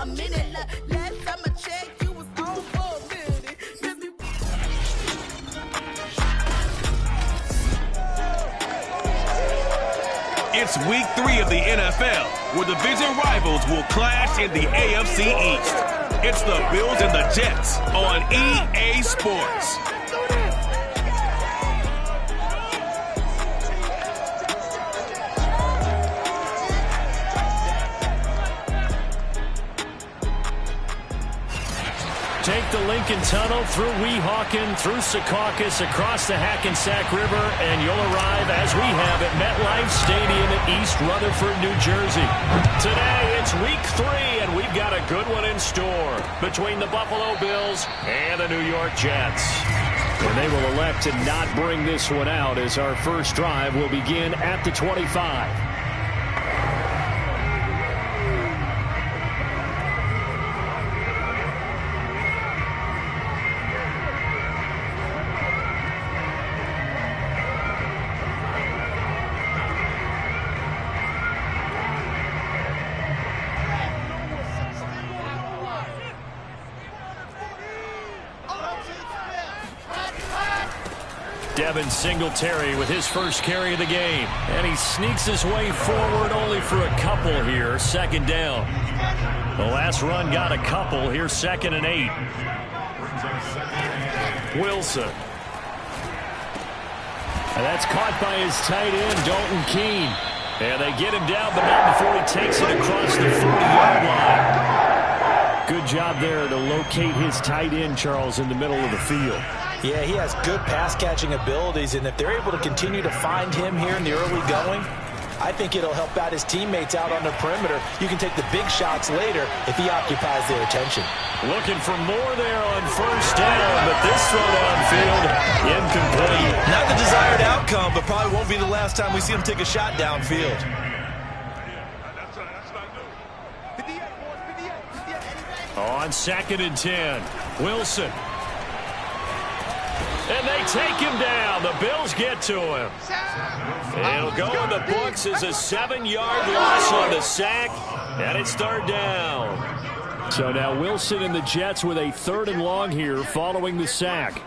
a minute. Last time I checked, you was on for a minute. It's week 3 of the NFL, where division rivals will clash in the AFC East. It's the Bills and the Jets on EA Sports. Take the Lincoln Tunnel through Weehawken, through Secaucus, across the Hackensack River, and you'll arrive, as we have, at MetLife Stadium in East Rutherford, New Jersey. Today, it's week 3, and we've got a good one in store between the Buffalo Bills and the New York Jets. And they will elect to not bring this one out, as our first drive will begin at the 25. Devin Singletary with his first carry of the game. And he sneaks his way forward only for a couple here. Second down. The last run got a couple. Here's 2nd and 8. Wilson. And that's caught by his tight end, Dalton Keene. And they get him down, but not before he takes it across the 40-yard line. Good job there to locate his tight end, Charles, in the middle of the field. Yeah, he has good pass-catching abilities, and if they're able to continue to find him here in the early going, I think it'll help out his teammates out on the perimeter. You can take the big shots later if he occupies their attention. Looking for more there on first down, but this throw downfield, incomplete. Not the desired outcome, but probably won't be the last time we see him take a shot downfield. On 2nd and 10, Wilson. And they take him down. The Bills get to him. It'll go in the books as a 7-yard loss on the sack, and it's 3rd down. So now Wilson and the Jets with a 3rd and long here following the sack.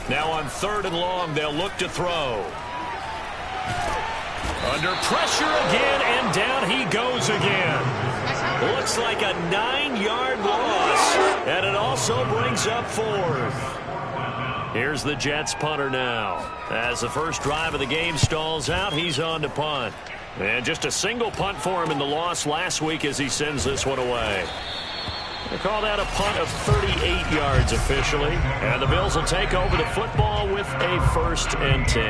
Now on 3rd and long, they'll look to throw. Under pressure again, and down he goes again. Looks like a 9-yard loss, and it also brings up 4th. Here's the Jets punter now. As the first drive of the game stalls out, he's on to punt. And just a single punt for him in the loss last week as he sends this one away. They call that a punt of 38 yards officially. And the Bills will take over the football with a 1st and 10.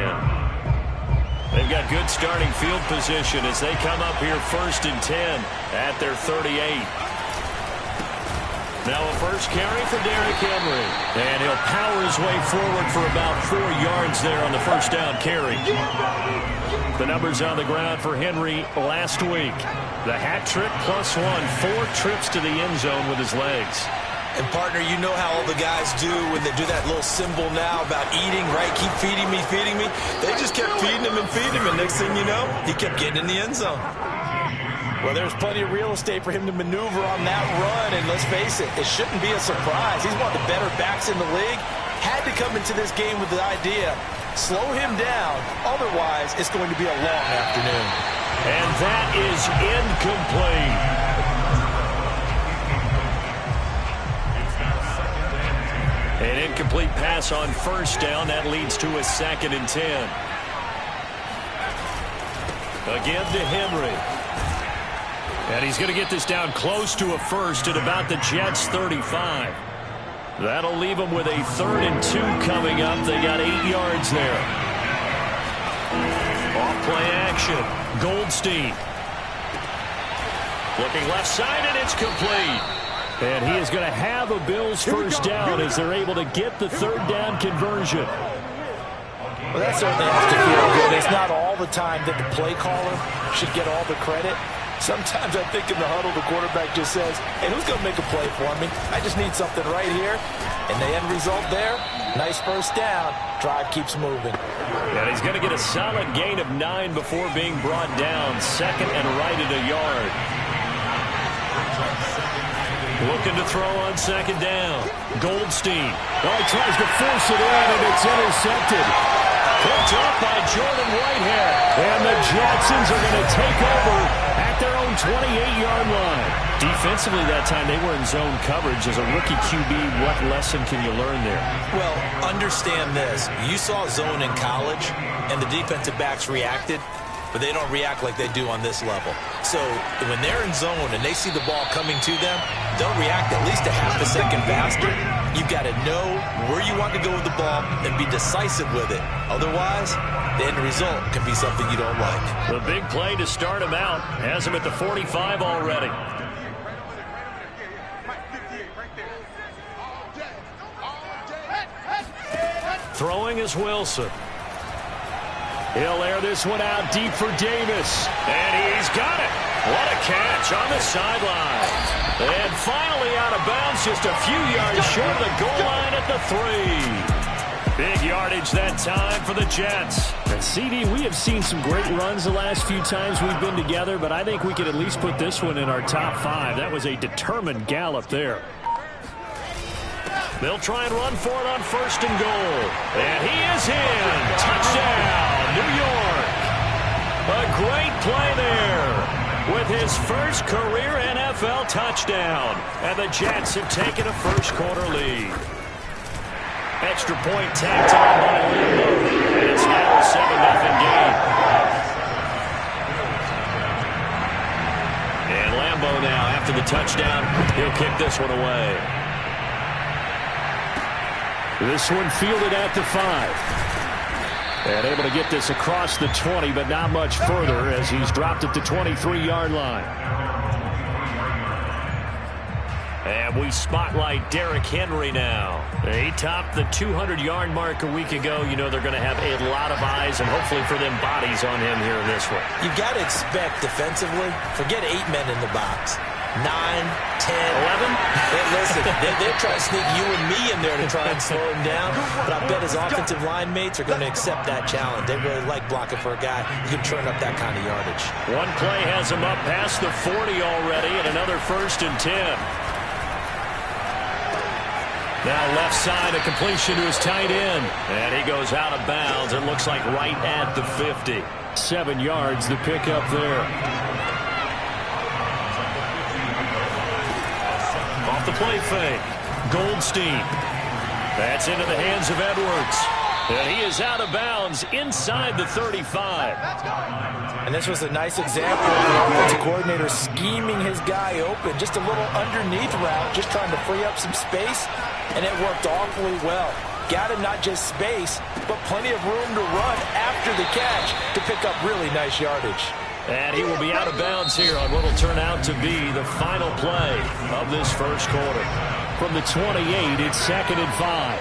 They've got good starting field position as they come up here 1st and 10 at their 38. Now a first carry for Derrick Henry. And he'll power his way forward for about 4 yards there on the first down carry. The numbers on the ground for Henry last week. The hat trick +1. 4 trips to the end zone with his legs. And, partner, you know how all the guys do when they do that little symbol now about eating, right? Keep feeding me, feeding me. They just kept feeding him and feeding him, and next thing you know, he kept getting in the end zone. Well, there's plenty of real estate for him to maneuver on that run, and let's face it, it shouldn't be a surprise. He's one of the better backs in the league. Had to come into this game with the idea, slow him down, otherwise it's going to be a long afternoon. And that is incomplete. An incomplete pass on first down. That leads to a 2nd and 10. Again to Henry. And he's going to get this down close to a 1st at about the Jets' 35. That'll leave them with a 3rd and 2 coming up. They got 8 yards there. Off play action. Goldstein. Looking left side, and it's complete. And he is going to have a Bills first down as they're able to get the 3rd down conversion. Well, that certainly has to feel good. It's not all the time that the play caller should get all the credit. Sometimes I think in the huddle, the quarterback just says, hey, who's going to make a play for me? I just need something right here. And the end result there, nice first down. Drive keeps moving. And he's going to get a solid gain of 9 before being brought down. 2nd and right at a yard. Looking to throw on second down. Goldstein. Oh, he tries to force it in, and it's intercepted. Picked up by Jordan Whitehead. And the Jacksons are going to take over at their own 28-yard line. Defensively that time, they were in zone coverage. As a rookie QB, what lesson can you learn there? Well, understand this. You saw zone in college, and the defensive backs reacted, but they don't react like they do on this level. So when they're in zone and they see the ball coming to them, they'll react at least a half a second faster. You've got to know where you want to go with the ball and be decisive with it. Otherwise, the end result can be something you don't like. The big play to start him out has him at the 45 already. Throwing is Wilson. He'll air this one out deep for Davis. And he's got it. What a catch on the sideline. And finally out of bounds, just a few yards short of the goal line at the 3. Big yardage that time for the Jets. And CD, we have seen some great runs the last few times we've been together, but I think we could at least put this one in our top 5. That was a determined gallop there. They'll try and run for it on first and goal. And he is in. Touchdown, New York. A great play there with his first career NFL touchdown. And the Jets have taken a first-quarter lead. Extra point tacked on by Lambo. And it's now a 7-0 game. And Lambo now, after the touchdown, he'll kick this one away. This one fielded at the 5. And able to get this across the 20, but not much further as he's dropped at the 23-yard line. And we spotlight Derrick Henry now. He topped the 200-yard mark a week ago. You know they're going to have a lot of eyes and hopefully for them bodies on him here in this one. You've got to expect defensively, forget 8 men in the box. 9, 10, 11. Listen, they're trying to sneak you and me in there to try and slow him down. But I bet his offensive line mates are going to accept that challenge. They really like blocking for a guy who can turn up that kind of yardage. One play has him up past the 40 already, and another 1st and 10. Now left side, a completion to his tight end. And he goes out of bounds. It looks like right at the 50. 7 yards, the pickup there. Off the play fake. Goldstein. That's into the hands of Edwards. And he is out of bounds inside the 35. And this was a nice example of the offensive coordinator scheming his guy open. Just a little underneath route, just trying to free up some space. And it worked awfully well. Got him not just space, but plenty of room to run after the catch to pick up really nice yardage. And he will be out of bounds here on what will turn out to be the final play of this first quarter. From the 28, it's 2nd and 5.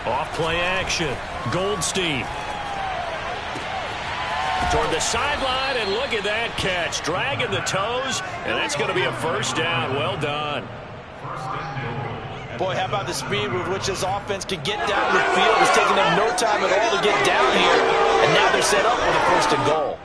Off play action. Goldstein. Toward the sideline, and look at that catch. Dragging the toes, and that's going to be a first down. Well done. Boy, how about the speed with which this offense could get down the field? It's taking them no time at all to get down here, and now they're set up with a 1st and goal.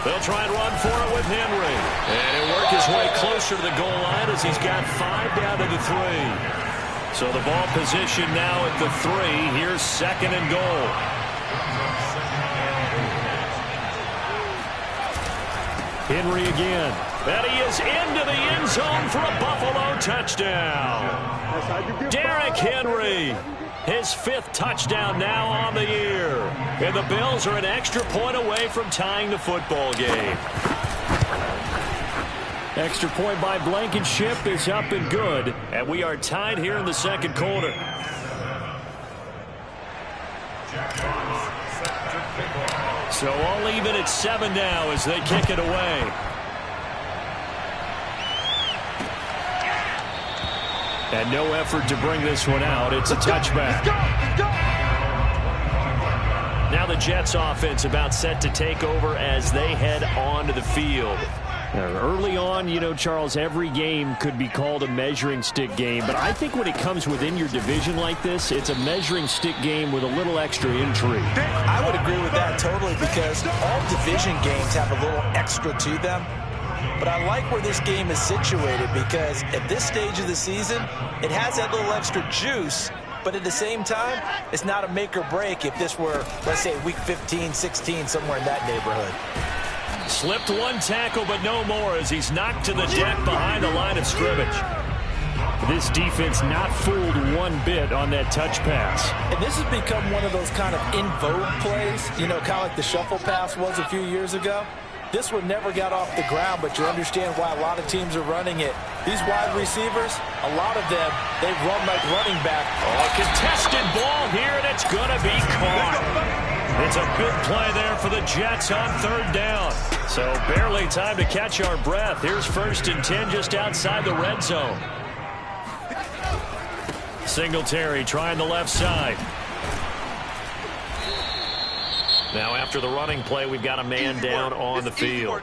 They'll try and run for it with Henry. And he'll work his way closer to the goal line as he's got 5 down to the 3. So the ball position now at the 3. Here's 2nd and goal. Henry again. And he is into the end zone for a Buffalo touchdown. Derrick Henry. His 5th touchdown now on the year. And the Bills are an extra point away from tying the football game. Extra point by Blankenship is up and good. And we are tied here in the 2nd quarter. So all even at 7 now as they kick it away. And no effort to bring this one out. It's a touchback. Now the Jets offense about set to take over as they head onto the field. Early on, you know, Charles, every game could be called a measuring stick game. But I think when it comes within your division like this, it's a measuring stick game with a little extra intrigue. I would agree with that totally because all division games have a little extra to them. But I like where this game is situated because at this stage of the season, it has that little extra juice. But at the same time, it's not a make or break if this were, let's say, week 15, 16, somewhere in that neighborhood. Slipped one tackle, but no more as he's knocked to the deck behind the line of scrimmage. This defense not fooled one bit on that touch pass. And this has become one of those kind of in vogue plays, you know, kind of like the shuffle pass was a few years ago. This one never got off the ground, but you understand why a lot of teams are running it. These wide receivers, a lot of them, they run like running back. A contested ball here, and it's going to be caught. It's a big play there for the Jets on third down. So barely time to catch our breath. Here's 1st and 10 just outside the red zone. Singletary trying the left side. Now after the running play, we've got a man down on the field.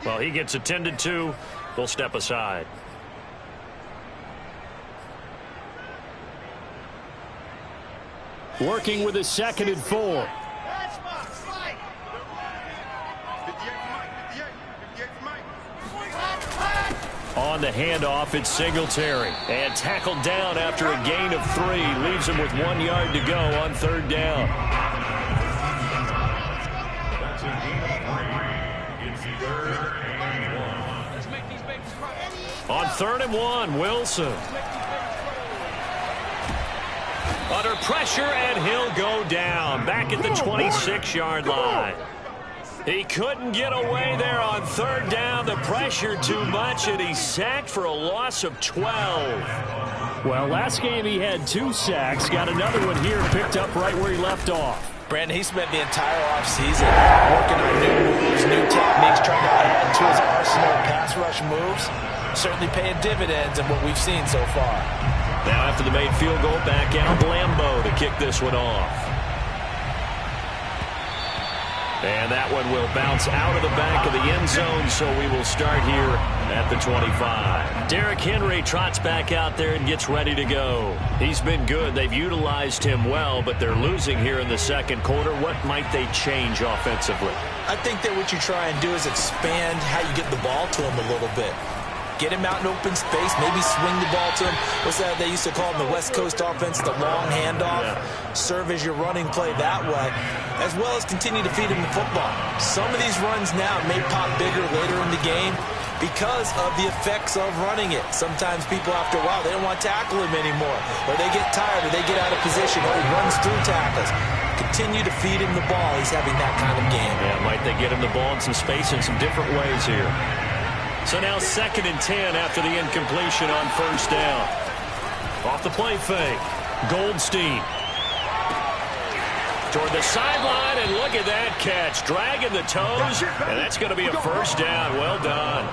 Well, he gets attended to. We'll step aside. Working with a 2nd and 4. On the handoff, it's Singletary. And tackled down after a gain of 3. Leaves him with 1 yard to go on third down. On 3rd and 1, Wilson. Under pressure, and he'll go down. Back at the 26-yard line. He couldn't get away there on third down. The pressure too much, and he's sacked for a loss of 12. Well, last game he had 2 sacks. Got another one here, picked up right where he left off. Brandon, he spent the entire offseason working on new moves, new techniques, trying to add to his arsenal of pass rush moves. Certainly paying dividends in what we've seen so far. Now after the made field goal, back out Lambeau to kick this one off. And that one will bounce out of the back of the end zone, so we will start here at the 25. Derrick Henry trots back out there and gets ready to go. He's been good. They've utilized him well, but they're losing here in the second quarter. What might they change offensively? I think that what you try and do is expand how you get the ball to him a little bit. Get him out in open space, maybe swing the ball to him. What's that they used to call in the West Coast offense, the long handoff? Yeah. Serve as your running play that way, as well as continue to feed him the football. Some of these runs now may pop bigger later in the game because of the effects of running it. Sometimes people, after a while, they don't want to tackle him anymore, or they get tired, or they get out of position, or he runs through tackles. Continue to feed him the ball. He's having that kind of game. Yeah, might they get him the ball in some space in some different ways here. So now 2nd and 10 after the incompletion on first down. Off the play fake. Goldstein. Toward the sideline, and look at that catch. Dragging the toes, and that's going to be a first down. Well done.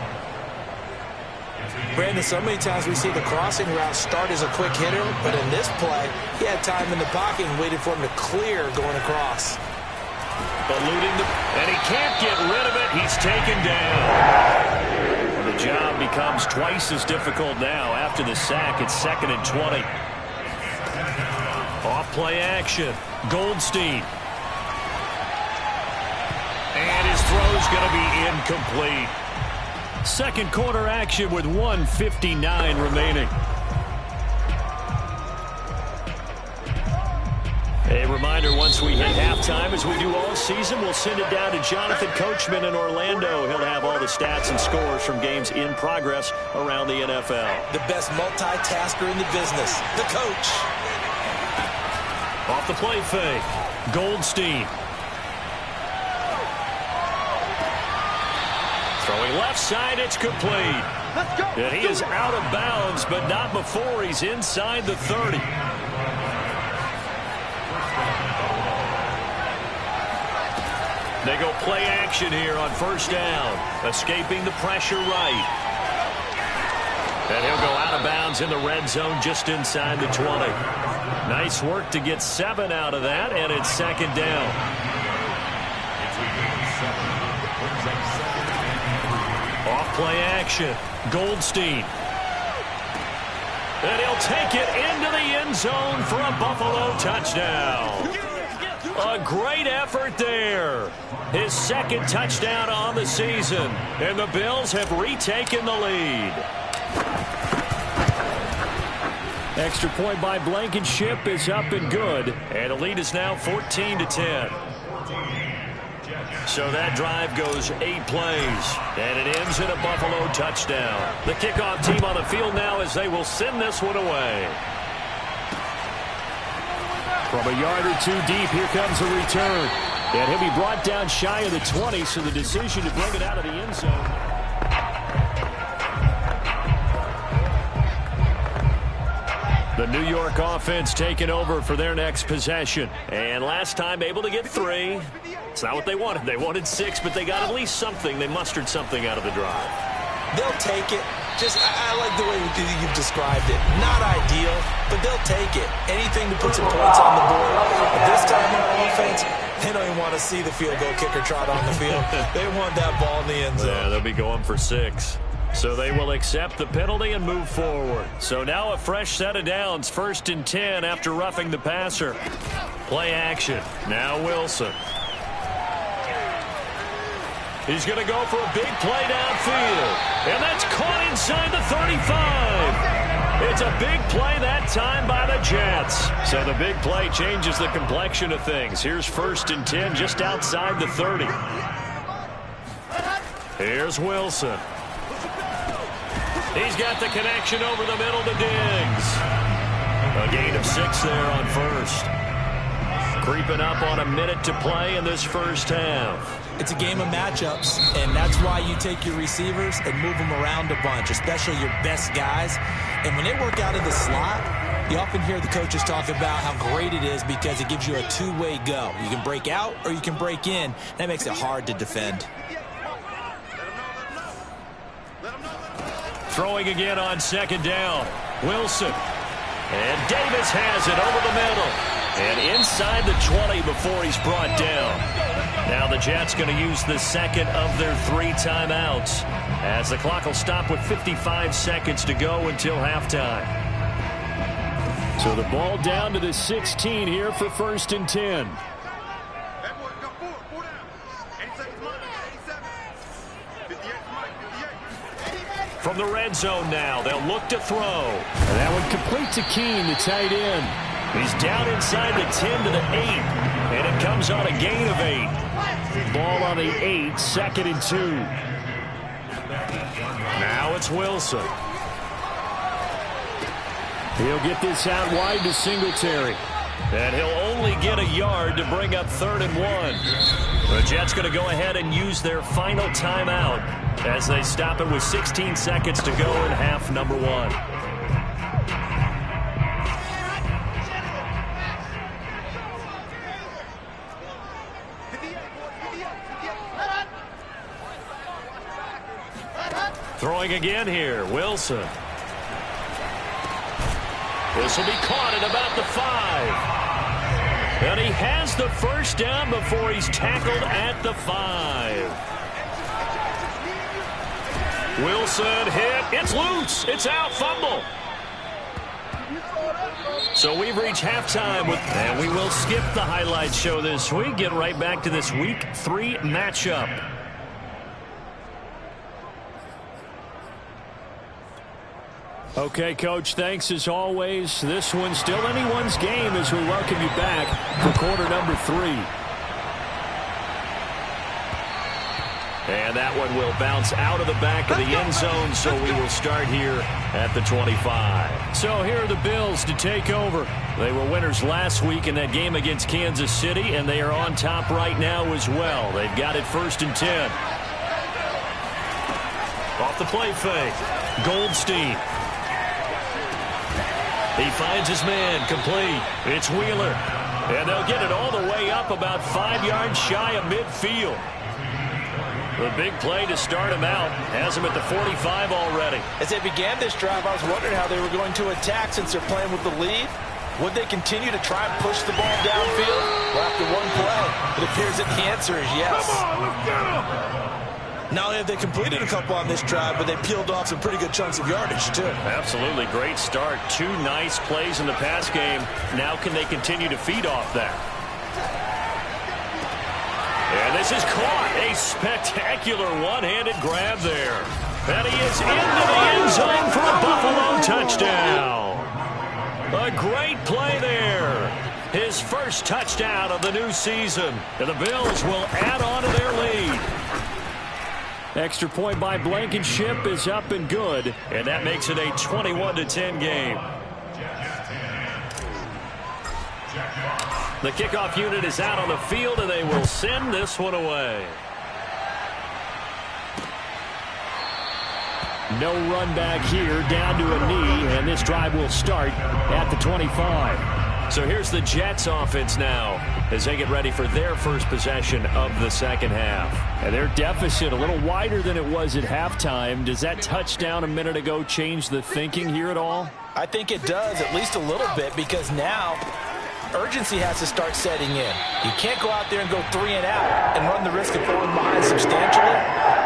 Brandon, so many times we see the crossing route start as a quick hitter, but in this play, he had time in the pocket and waited for him to clear going across. Eluding and he can't get rid of it. He's taken down. The job becomes twice as difficult now. After the sack, it's 2nd and 20. Off play action. Goldstein. And his throw's going to be incomplete. Second quarter action with 1:59 remaining. A reminder, once we hit halftime, as we do all season, we'll send it down to Jonathan Coachman in Orlando. He'll have all the stats and scores from games in progress around the NFL. The best multitasker in the business, the coach. Off the play fake, Goldstein. Throwing left side, it's complete. And he is out of bounds, but not before he's inside the 30. They go play action here on first down. Escaping the pressure right. And he'll go out of bounds in the red zone just inside the 20. Nice work to get 7 out of that, and it's second down. Off play action. Goldstein. And he'll take it into the end zone for a Buffalo touchdown. A great effort there. His second touchdown on the season. And the Bills have retaken the lead. Extra point by Blankenship is up and good. And the lead is now 14-10. So that drive goes 8 plays, and it ends in a Buffalo touchdown. The kickoff team on the field now as they will send this one away. From a yard or 2 deep, here comes a return. And he'll be brought down shy of the 20, so the decision to bring it out of the end zone. The New York offense taking over for their next possession. And last time able to get 3. It's not what they wanted. They wanted 6, but they got at least something. They mustered something out of the drive. They'll take it. I like the way you've described it. Not ideal, but they'll take it. Anything to put some points on the board. But this time on offense, they don't even want to see the field goal kicker trot on the field. They want that ball in the end zone. Yeah, they'll be going for 6. So they will accept the penalty and move forward. So now a fresh set of downs. 1st and 10 after roughing the passer. Play action. Now Wilson. He's going to go for a big play downfield. And that's caught inside the 35. It's a big play that time by the Jets. So the big play changes the complexion of things. Here's 1st and 10 just outside the 30. Here's Wilson. He's got the connection over the middle to Diggs. A gain of 6 there on 1st. Creeping up on a minute to play in this first half. It's a game of matchups, and that's why you take your receivers and move them around a bunch, especially your best guys. And when they work out of the slot, you often hear the coaches talk about how great it is because it gives you a 2-way go. You can break out or you can break in. That makes it hard to defend. Throwing again on 2nd down. Wilson. And Davis has it over the middle. And inside the 20 before he's brought down. Now the Jets going to use the 2nd of their 3 timeouts as the clock will stop with 55 seconds to go until halftime. So the ball down to the 16 here for 1st and 10. From the red zone now, they'll look to throw. And that one complete to Keene, the tight end. He's down inside the 10 to the 8. And it comes on a gain of 8. Ball on the 8, 2nd and 2. Now it's Wilson. He'll get this out wide to Singletary. And he'll only get a yard to bring up 3rd and 1. The Jets going to go ahead and use their final timeout as they stop it with 16 seconds to go in half number 1. Throwing again here, Wilson. This will be caught at about the 5. And he has the first down before he's tackled at the 5. Wilson hit. It's loose. It's out. Fumble. So we've reached halftime with, and we will skip the highlight show this week. Get right back to this week 3 matchup. Okay, Coach, thanks as always. This one's still anyone's game as we welcome you back for quarter number 3. And that one will bounce out of the back of the end zone, so we will start here at the 25. So here are the Bills to take over. They were winners last week in that game against Kansas City, and they are on top right now as well. They've got it 1st and 10. Off the play fake. Goldstein. He finds his man complete. It's Wheeler. And they'll get it all the way up about 5 yards shy of midfield. The big play to start him out has him at the 45 already. As they began this drive, I was wondering how they were going to attack since they're playing with the lead. Would they continue to try and push the ball downfield? Well, after one play, it appears that the answer is yes. Come on, let's get him! Not only have they completed a couple on this drive, but they peeled off some pretty good chunks of yardage, too. Absolutely great start. 2 nice plays in the pass game. Now can they continue to feed off that? And this is caught. A spectacular one-handed grab there. And he is into the end zone for a Buffalo touchdown. A great play there. His first touchdown of the new season. And the Bills will add on to their lead. Extra point by Blankenship is up and good. And that makes it a 21-10 game. The kickoff unit is out on the field, and they will send this one away. No run back here, down to a knee, and this drive will start at the 25. So here's the Jets offense now as they get ready for their first possession of the second half. And their deficit a little wider than it was at halftime. Does that touchdown a minute ago change the thinking here at all? I think it does, at least a little bit, because now urgency has to start setting in. You can't go out there and go 3 and out and run the risk of falling behind substantially,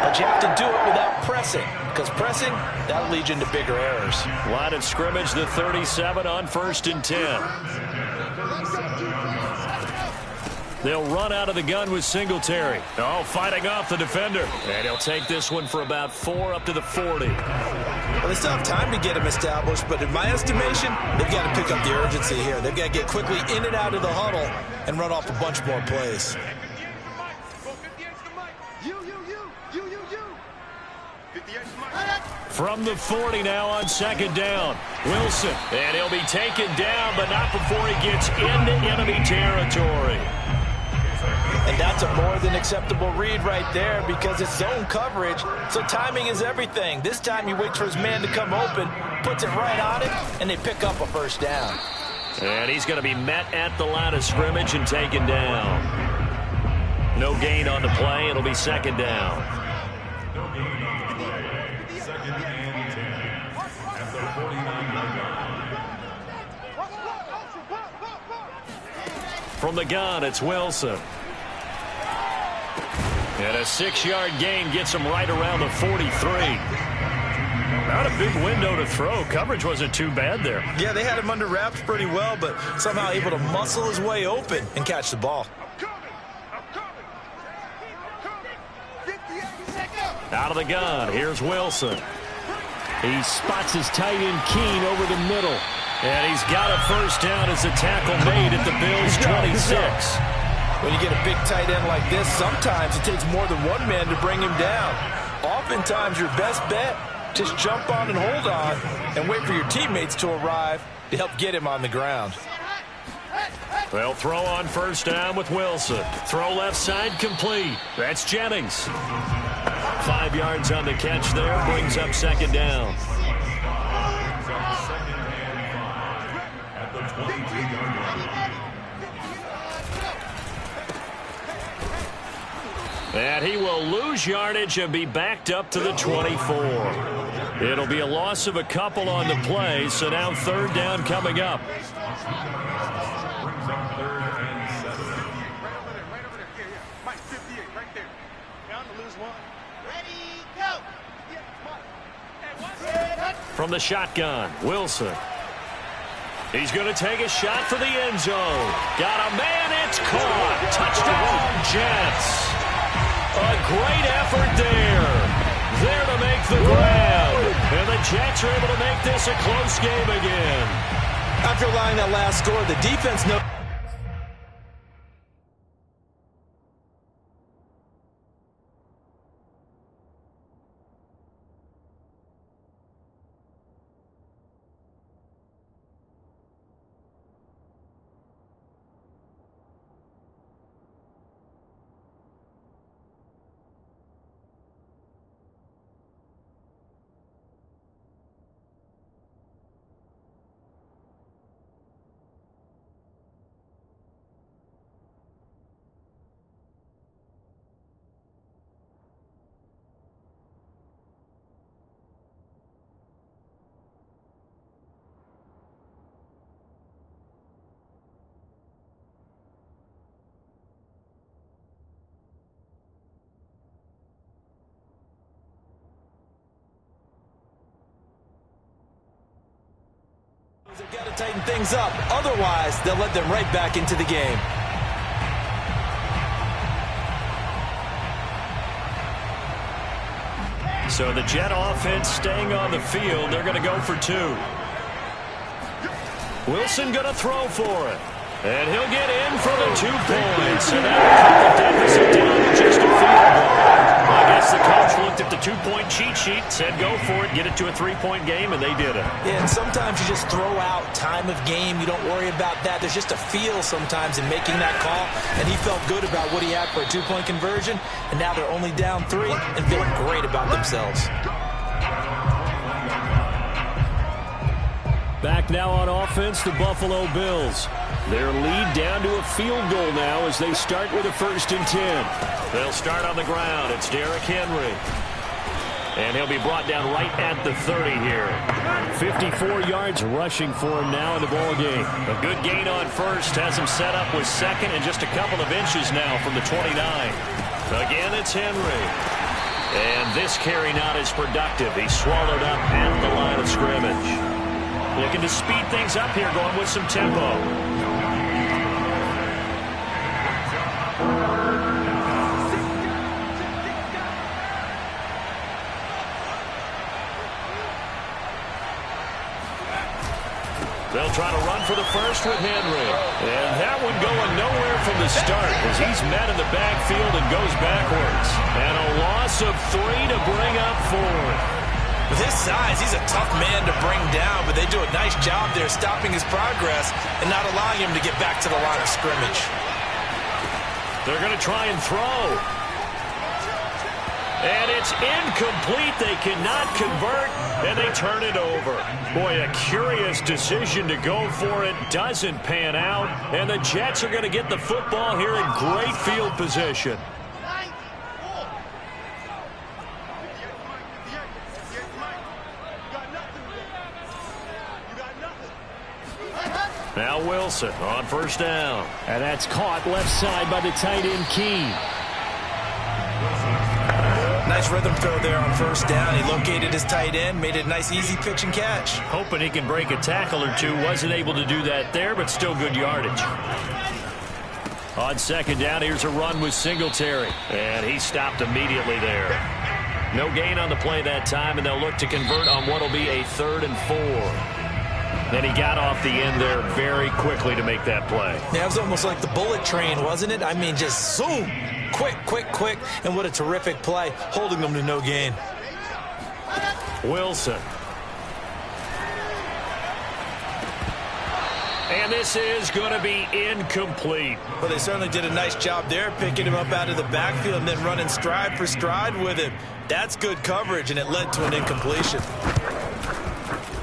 but you have to do it without pressing, because pressing, that'll lead you into bigger errors. Line of scrimmage, the 37 on 1st and 10. They'll run out of the gun with Singletary. Oh, fighting off the defender. And he'll take this one for about 4 up to the 40. Well, they still have time to get him established, but in my estimation, they've got to pick up the urgency here. They've got to get quickly in and out of the huddle and run off a bunch more plays. From the 40 now on 2nd down. Wilson. And he'll be taken down, but not before he gets into enemy territory. And that's a more than acceptable read right there because it's zone coverage, so timing is everything. This time he waits for his man to come open, puts it right on him, and they pick up a first down. And he's going to be met at the line of scrimmage and taken down. No gain on the play. It'll be 2nd down. From the gun, it's Wilson. And a 6-yard gain gets him right around the 43. Not a big window to throw. Coverage wasn't too bad there. Yeah, they had him under wraps pretty well, but somehow able to muscle his way open and catch the ball. Out of the gun, here's Wilson. He spots his tight end Keene over the middle. And he's got a first down as the tackle made at the Bills' 26. When you get a big tight end like this, sometimes it takes more than one man to bring him down. Oftentimes, your best bet, just jump on and hold on and wait for your teammates to arrive to help get him on the ground. They'll throw on first down with Wilson. Throw left side complete. That's Jennings. 5 yards on the catch there, brings up 2nd down. And he will lose yardage and be backed up to the 24. It'll be a loss of a couple on the play, so now 3rd down coming up. From the shotgun, Wilson. He's going to take a shot for the end zone. Got a man, it's caught. Touchdown, Jets. A great effort there. There to make the grab. And the Jets are able to make this a close game again. After allowing that last score, the defense knows tighten things up. Otherwise, they'll let them right back into the game. So the Jet offense staying on the field. They're going to go for 2. Wilson going to throw for it. And he'll get in for the 2 points. And that'll cut the deficit down to just a field goal. I guess the coach looked at the 2-point cheat sheet, said go for it, get it to a 3-point game, and they did it. Yeah, and sometimes you just throw out time of game. You don't worry about that. There's just a feel sometimes in making that call. And he felt good about what he had for a 2-point conversion. And now they're only down 3 and feeling great about themselves. Back now on offense, the Buffalo Bills. Their lead down to a field goal now as they start with a 1st and 10. They'll start on the ground. It's Derrick Henry. And he'll be brought down right at the 30 here. 54 yards rushing for him now in the ball game. A good gain on first. Has him set up with second and just a couple of inches now from the 29. Again, it's Henry. And this carry not as productive. He's swallowed up at the line of scrimmage. Looking to speed things up here, going with some tempo. They'll try to run for the first with Henry. And that one going nowhere from the start as he's met in the backfield and goes backwards. And a loss of 3 to bring up 4. With his size, he's a tough man to bring down, but they do a nice job there stopping his progress and not allowing him to get back to the line of scrimmage. They're going to try and throw. And it's incomplete. They cannot convert, and they turn it over. Boy, a curious decision to go for it. Doesn't pan out, and the Jets are going to get the football here in great field position. Now Wilson on 1st down. And that's caught left side by the tight end Keene. Nice rhythm throw there on 1st down. He located his tight end, made it a nice easy pitch and catch. Hoping he can break a tackle or 2. Wasn't able to do that there, but still good yardage. On 2nd down, here's a run with Singletary. And he stopped immediately there. No gain on the play that time, and they'll look to convert on what will be a 3rd and 4. Then he got off the end there very quickly to make that play. Yeah, it was almost like the bullet train, wasn't it? I mean, just zoom. Quick, quick, quick. And what a terrific play, holding them to no gain. Wilson. And this is going to be incomplete. Well, they certainly did a nice job there, picking him up out of the backfield and then running stride for stride with him. That's good coverage, and it led to an incompletion.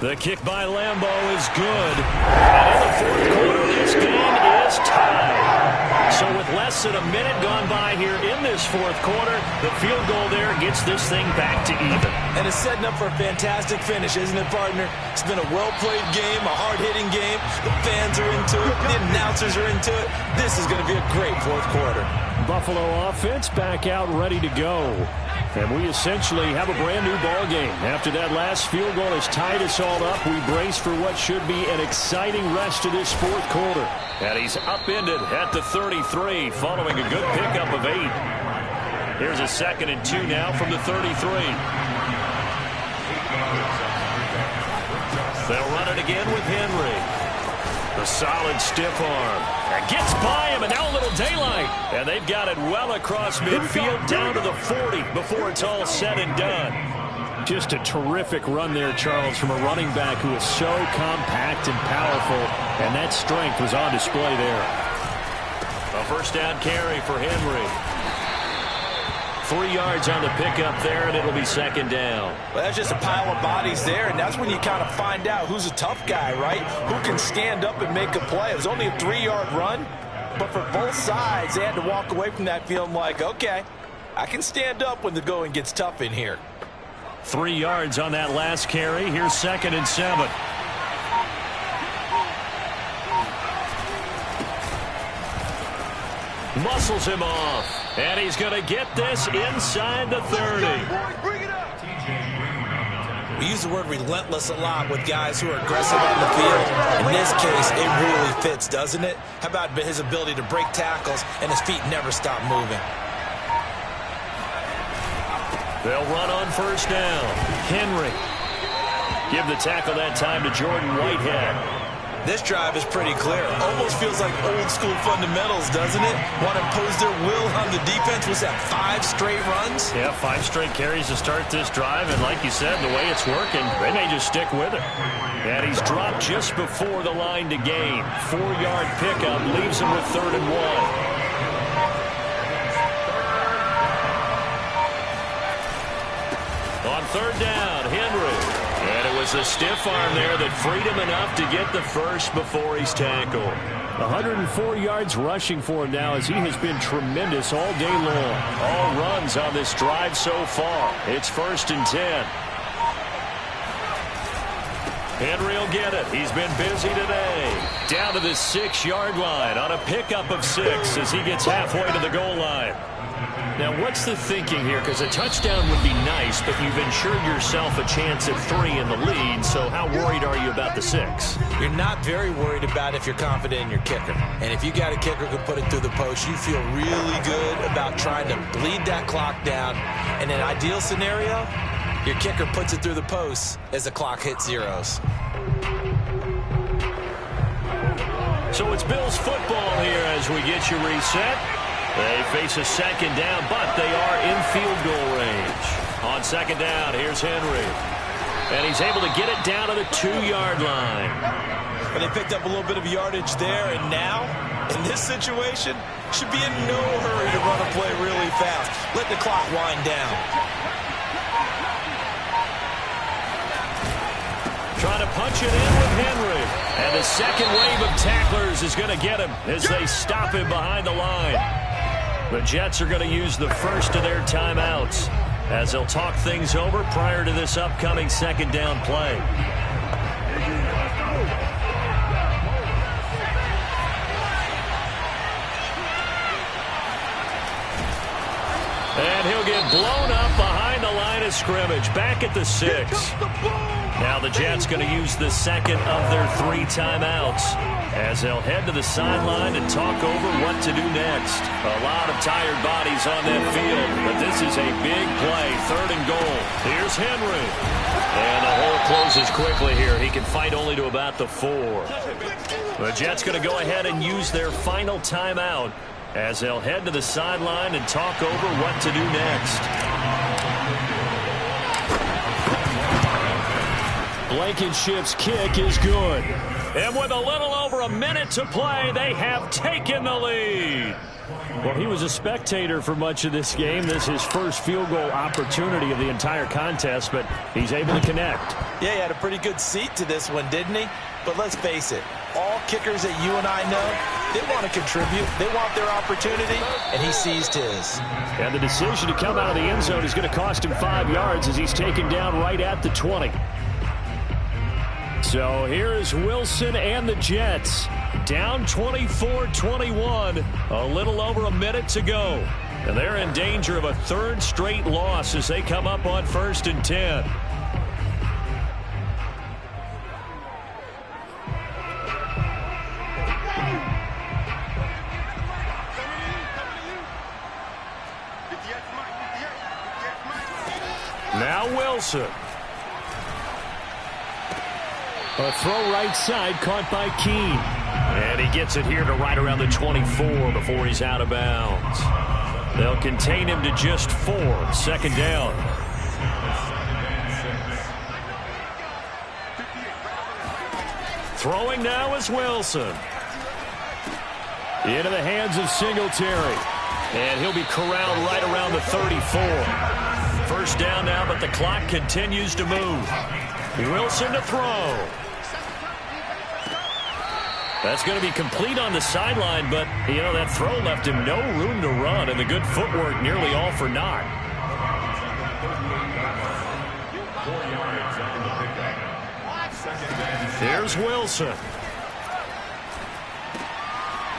The kick by Lambo is good. And in the 4th quarter, this game is tied. So with less than a minute gone by here in this 4th quarter, the field goal there gets this thing back to even. And it's setting up for a fantastic finish, isn't it, partner? It's been a well-played game, a hard-hitting game. The fans are into it. The announcers are into it. This is going to be a great 4th quarter. Buffalo offense back out ready to go. And we essentially have a brand-new ball game. After that last field goal has tied us all up, we brace for what should be an exciting rest of this 4th quarter. And he's upended at the 33 following a good pickup of 8. Here's a 2nd and 2 now from the 33. They'll run it again with Henry. The solid stiff arm. And gets by him, and now a little daylight. And they've got it well across midfield down to the 40 before it's all said and done. Just a terrific run there, Charles, from a running back who is so compact and powerful. And that strength was on display there. A 1st down carry for Henry. 3 yards on the pickup there, and it'll be 2nd down. Well, that's just a pile of bodies there, and that's when you kind of find out who's a tough guy, right? Who can stand up and make a play. It was only a 3-yard run, but for both sides, they had to walk away from that feeling like, okay, I can stand up when the going gets tough in here. 3 yards on that last carry. Here's 2nd and 7. Muscles him off, and he's going to get this inside the 30. We use the word relentless a lot with guys who are aggressive on the field. In this case, it really fits, doesn't it? How about his ability to break tackles and his feet never stop moving? They'll run on first down. Henry. Give the tackle that time to Jordan Whitehead. This drive is pretty clear. Almost feels like old school fundamentals, doesn't it? Want to impose their will on the defense. Was that 5 straight runs? Yeah, 5 straight carries to start this drive. And like you said, the way it's working, they may just stick with it. And he's dropped just before the line to gain. 4-yard pickup leaves him with 3rd and 1. On 3rd down, Henry. And it was a stiff arm there that freed him enough to get the first before he's tackled. 104 yards rushing for him now as he has been tremendous all day long. All runs on this drive so far. It's 1st and 10. Henry will get it. He's been busy today. Down to the 6-yard line on a pickup of 6 as he gets halfway to the goal line. Now, what's the thinking here? Because a touchdown would be nice, but you've ensured yourself a chance at 3 in the lead, so how worried are you about the 6? You're not very worried about if you're confident in your kicker. And if you got a kicker who can put it through the post, you feel really good about trying to bleed that clock down. In an ideal scenario, your kicker puts it through the post as the clock hits zeros. So it's Bills football here as we get you reset. They face a 2nd down, but they are in field goal range. On 2nd down, here's Henry. And he's able to get it down to the 2-yard line. But they picked up a little bit of yardage there, and now, in this situation, should be in no hurry to run a play really fast. Let the clock wind down. Trying to punch it in with Henry. And the second wave of tacklers is going to get him as they stop him behind the line. The Jets are going to use the first of their timeouts as they'll talk things over prior to this upcoming 2nd down play. And he'll get blown up behind the line of scrimmage, back at the 6. Now the Jets going to use the 2nd of their 3 timeouts as they'll head to the sideline and talk over what to do next. A lot of tired bodies on that field, but this is a big play, 3rd and goal. Here's Henry. And the hole closes quickly here. He can fight only to about the 4. The Jets going to go ahead and use their final timeout as they'll head to the sideline and talk over what to do next. Blankenship's kick is good. And with a little over a minute to play, they have taken the lead. Well, he was a spectator for much of this game. This is his first field goal opportunity of the entire contest, but he's able to connect. Yeah, he had a pretty good seat to this one, didn't he? But let's face it, all kickers that you and I know, they want to contribute. They want their opportunity, and he seized his. And the decision to come out of the end zone is going to cost him 5 yards as he's taken down right at the 20. So here's Wilson and the Jets. Down 24-21. A little over a minute to go. And they're in danger of a 3rd straight loss as they come up on 1st and 10. Now Wilson. A throw right side caught by Keene. And he gets it here to right around the 24 before he's out of bounds. They'll contain him to just 4. 2nd down. Throwing now is Wilson. Into the hands of Singletary. And he'll be corralled right around the 34. 1st down now, but the clock continues to move. Wilson to throw. That's going to be complete on the sideline, but, you know, that throw left him no room to run, and the good footwork nearly all for naught. Here's Wilson.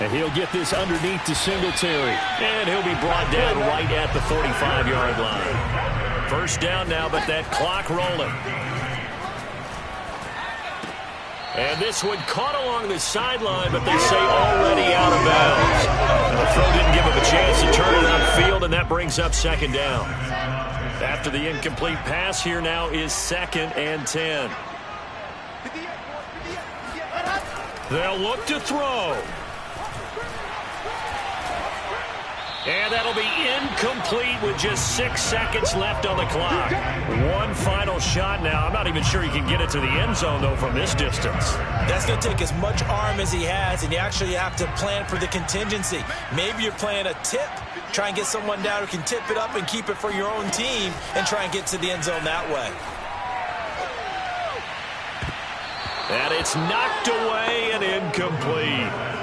And he'll get this underneath to Singletary. And he'll be brought down right at the 45-yard line. 1st down now, but that clock rolling. And this one caught along the sideline, but they say already out of bounds. And the throw didn't give him a chance to turn it upfield, and that brings up second down. After the incomplete pass, here now is 2nd and 10. They'll look to throw. And that'll be incomplete with just 6 seconds left on the clock. One final shot now. I'm not even sure he can get it to the end zone, though, from this distance. That's going to take as much arm as he has, and you actually have to plan for the contingency. Maybe you're playing a tip. Try and get someone down who can tip it up and keep it for your own team and try and get to the end zone that way. And it's knocked away and incomplete.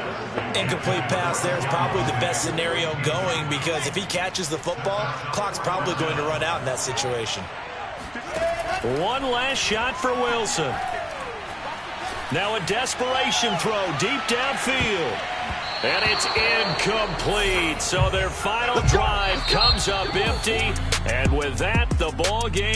Incomplete pass there is probably the best scenario going, because if he catches the football, clock's probably going to run out in that situation. One last shot for Wilson. Now a desperation throw deep downfield. And it's incomplete. So their final drive comes up empty. And with that, the ball game